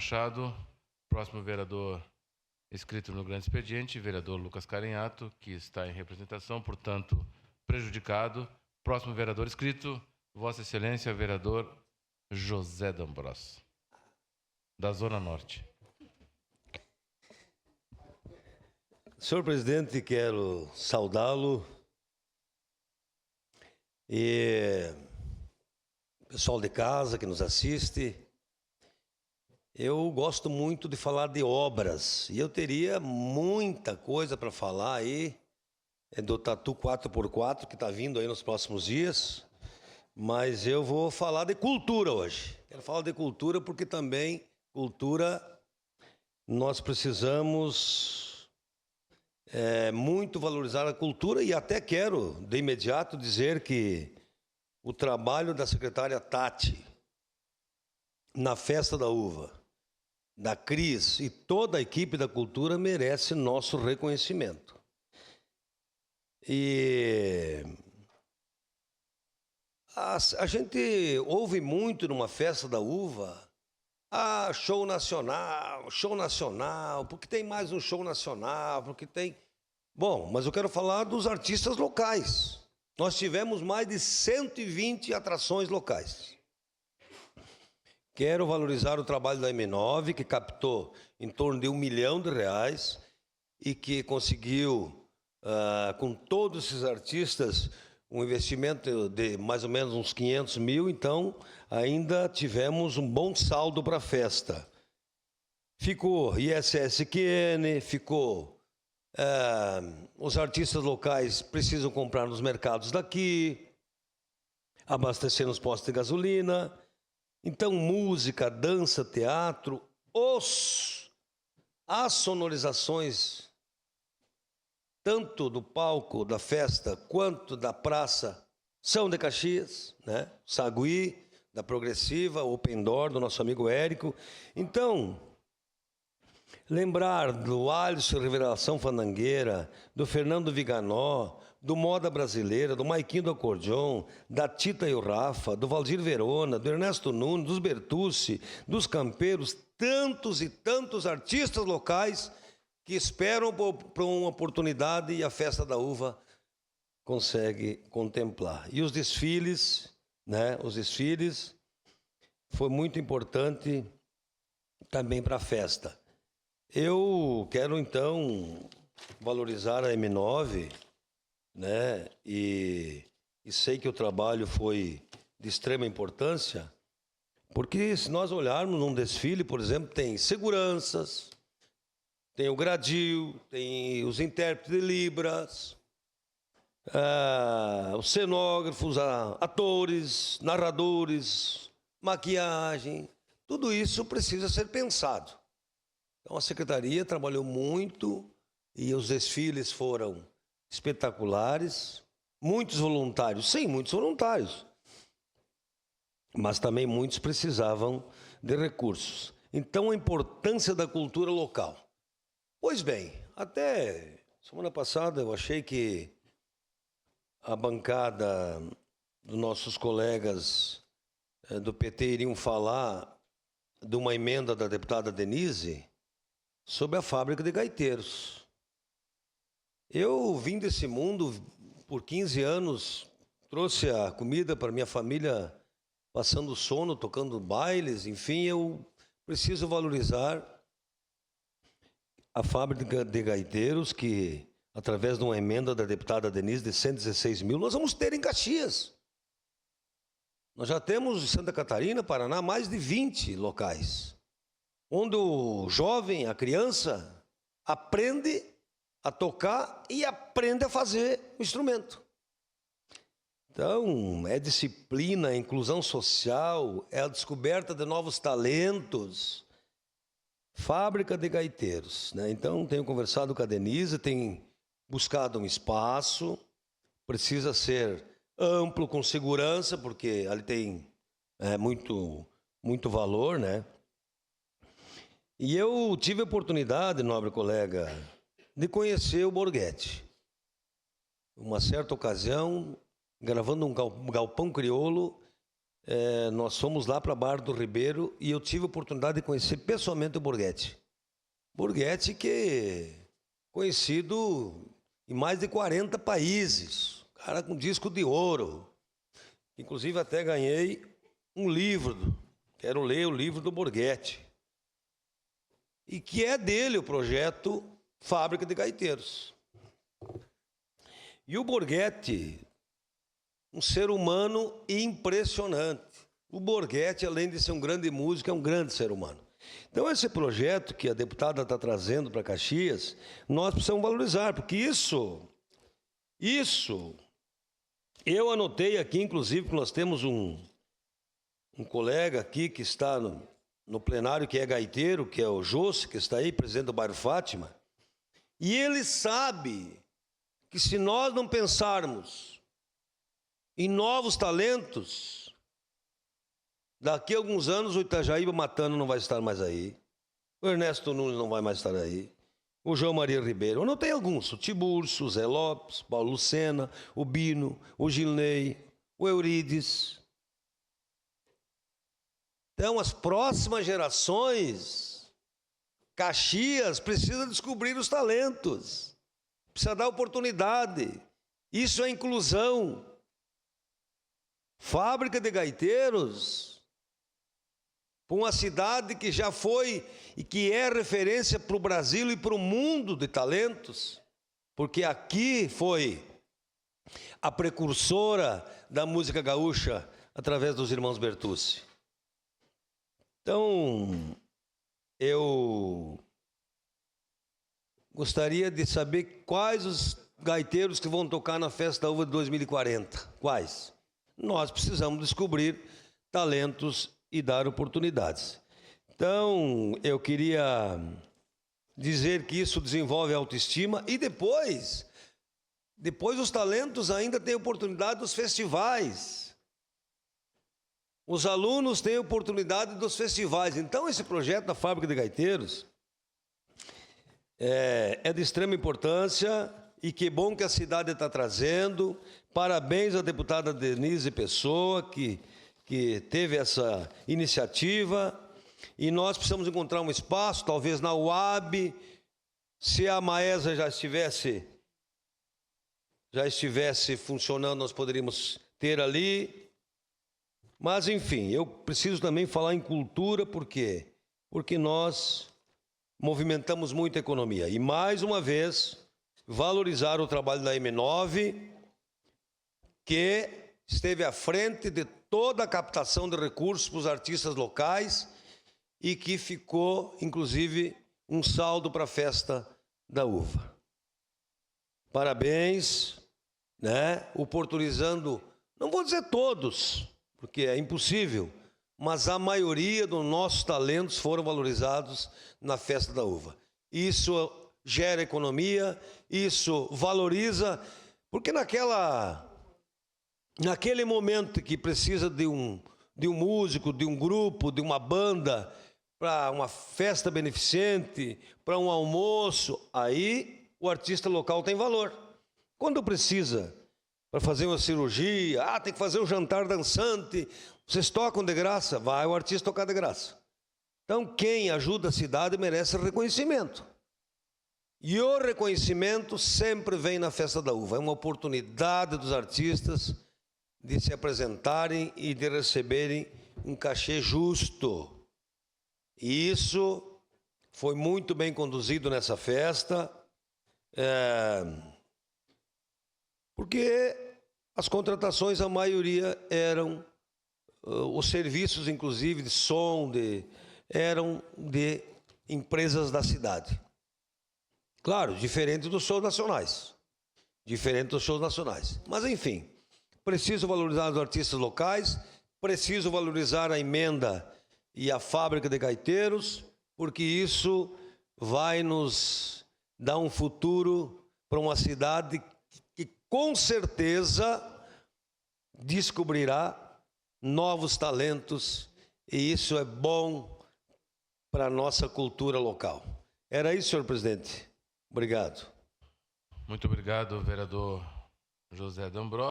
Machado. Próximo vereador inscrito no grande expediente, vereador Lucas Carinhato, que está em representação, portanto, prejudicado. Próximo vereador inscrito, Vossa Excelência, vereador José D'Ambrosio, da Zona Norte. Senhor presidente, quero saudá-lo e pessoal de casa que nos assiste. Eu gosto muito de falar de obras e eu teria muita coisa para falar aí do Tatu 4x4 que está vindo aí nos próximos dias, mas eu vou falar de cultura hoje. Quero falar de cultura porque também cultura nós precisamos muito valorizar a cultura e até quero de imediato dizer que o trabalho da secretária Tati na Festa da Uva, da Cris e toda a equipe da cultura merece nosso reconhecimento. E a gente ouve muito numa Festa da Uva, show nacional, porque tem mais um show nacional, porque tem... Bom, mas eu quero falar dos artistas locais. Nós tivemos mais de 120 atrações locais. Quero valorizar o trabalho da M9, que captou em torno de R$1 milhão e que conseguiu, com todos esses artistas, um investimento de mais ou menos uns 500 mil. Então, ainda tivemos um bom saldo para a festa. Ficou ISSQN, ficou... os artistas locais precisam comprar nos mercados daqui, abastecer nos postos de gasolina. Então, música, dança, teatro, as sonorizações, tanto do palco da festa quanto da praça, são de Caxias, né? Sagui, da Progressiva, Open Door, do nosso amigo Érico. Então, lembrar do Alisson Revelação Fandangueira, do Fernando Viganó, do Moda Brasileira, do Maiquinho do Acordeon, da Tita e o Rafa, do Valdir Verona, do Ernesto Nunes, dos Bertucci, dos Campeiros, tantos e tantos artistas locais que esperam por uma oportunidade e a Festa da Uva consegue contemplar. E os desfiles, né? Os desfiles foi muito importante também para a festa. Eu quero, então, valorizar a M9, né? E sei que o trabalho foi de extrema importância, porque se nós olharmos num desfile, por exemplo, tem seguranças, tem o gradil, tem os intérpretes de Libras, os cenógrafos, atores, narradores, maquiagem, tudo isso precisa ser pensado. Então, a secretaria trabalhou muito e os desfiles foram espetaculares. Muitos voluntários, sim, muitos voluntários. Mas também muitos precisavam de recursos. Então, a importância da cultura local. Pois bem, até semana passada eu achei que a bancada dos nossos colegas do PT iriam falar de uma emenda da deputada Denise sobre a fábrica de gaiteiros. Eu vim desse mundo por 15 anos, trouxe a comida para minha família, passando sono, tocando bailes, enfim, eu preciso valorizar a fábrica de gaiteiros que, através de uma emenda da deputada Denise de 116 mil, nós vamos ter em Caxias. Nós já temos em Santa Catarina, Paraná, mais de 20 locais, onde o jovem, a criança, aprende a tocar e aprende a fazer o instrumento. Então, é disciplina, é inclusão social, é a descoberta de novos talentos. Fábrica de gaiteiros, né? Então, tenho conversado com a Denise, tem buscado um espaço, precisa ser amplo, com segurança, porque ali tem muito valor, né? E eu tive a oportunidade, nobre colega, de conhecer o Borghetti. Uma certa ocasião, gravando um galpão crioulo, nós fomos lá para a Barra do Ribeiro e eu tive a oportunidade de conhecer pessoalmente o Borghetti. Borghetti que é conhecido em mais de 40 países, cara com disco de ouro. Inclusive até ganhei um livro, quero ler o livro do Borghetti. E que é dele o projeto Fábrica de Gaiteiros. E o Borghetti, um ser humano impressionante. O Borghetti, além de ser um grande músico, é um grande ser humano. Então, esse projeto que a deputada está trazendo para Caxias, nós precisamos valorizar, porque isso, eu anotei aqui, inclusive, que nós temos um colega aqui que está no plenário, que é gaiteiro, que é o José, que está aí, presidente do bairro Fátima, e ele sabe que se nós não pensarmos em novos talentos, daqui a alguns anos o Itajaíba Matano não vai estar mais aí, o Ernesto Nunes não vai mais estar aí, o João Maria Ribeiro, eu anotei alguns, o Tiburcio, o Zé Lopes, Paulo Lucena, o Bino, o Gilney, o Eurides. Então, as próximas gerações, Caxias precisa descobrir os talentos, precisa dar oportunidade. Isso é inclusão. Fábrica de Gaiteiros, para uma cidade que já foi e que é referência para o Brasil e para o mundo de talentos, porque aqui foi a precursora da música gaúcha através dos irmãos Bertucci. Então, eu gostaria de saber quais os gaiteiros que vão tocar na Festa da Uva de 2040. Quais? Nós precisamos descobrir talentos e dar oportunidades. Então, eu queria dizer que isso desenvolve a autoestima e depois os talentos ainda têm oportunidade dos festivais. Os alunos têm oportunidade dos festivais. Então, esse projeto da Fábrica de Gaiteiros é de extrema importância e que bom que a cidade está trazendo. Parabéns à deputada Denise Pessoa, que teve essa iniciativa. E nós precisamos encontrar um espaço, talvez na UAB, se a Maesa já estivesse funcionando, nós poderíamos ter ali. Mas, enfim, eu preciso também falar em cultura, por quê? Porque nós movimentamos muito a economia. E, mais uma vez, valorizar o trabalho da M9, que esteve à frente de toda a captação de recursos para os artistas locais e que ficou, inclusive, um saldo para a Festa da Uva. Parabéns, né? Oportunizando, não vou dizer todos, porque é impossível, mas a maioria dos nossos talentos foram valorizados na Festa da Uva. Isso gera economia, isso valoriza, porque naquele momento que precisa de um músico, de um grupo, de uma banda, para uma festa beneficente, para um almoço, aí o artista local tem valor. Quando precisa para fazer uma cirurgia, tem que fazer um jantar dançante, vocês tocam de graça, vai o artista tocar de graça. Então, quem ajuda a cidade merece reconhecimento. E o reconhecimento sempre vem na Festa da Uva. É uma oportunidade dos artistas de se apresentarem e de receberem um cachê justo. E isso foi muito bem conduzido nessa festa, porque as contratações, a maioria eram, os serviços, inclusive, de som, eram de empresas da cidade. Claro, diferente dos shows nacionais. Mas, enfim, preciso valorizar os artistas locais, preciso valorizar a emenda e a Fábrica de Gaiteiros, porque isso vai nos dar um futuro para uma cidade que com certeza descobrirá novos talentos, e isso é bom para a nossa cultura local. Era isso, senhor presidente. Obrigado. Muito obrigado, vereador José D'Ambrosio.